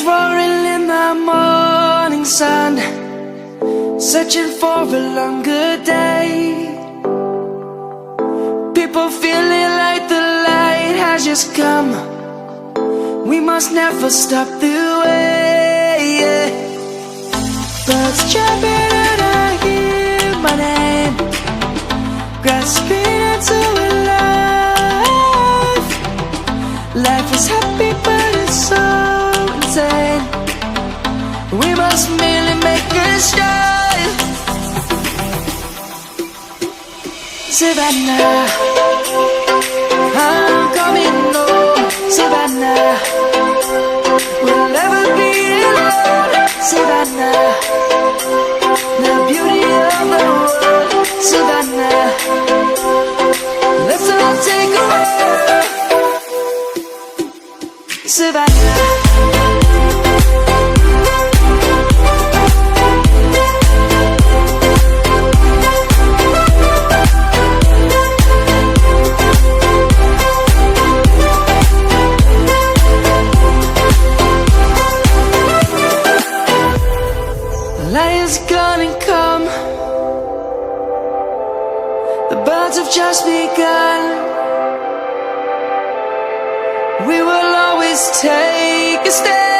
roaring in the morning sun, searching for a longer day. People feeling like the light has just come. We must never stop the way. Birds chirping and I hear my name, grasping into a life. Life is happy but it's so insane. We must merely make a start. Savannah, I'm coming home. Savannah, we'll never be alone. Savannah, the beauty of the world. Savannah, let's all take a walk. Savannah. Light is gonna come. The birds have just begun. We will always take a stand.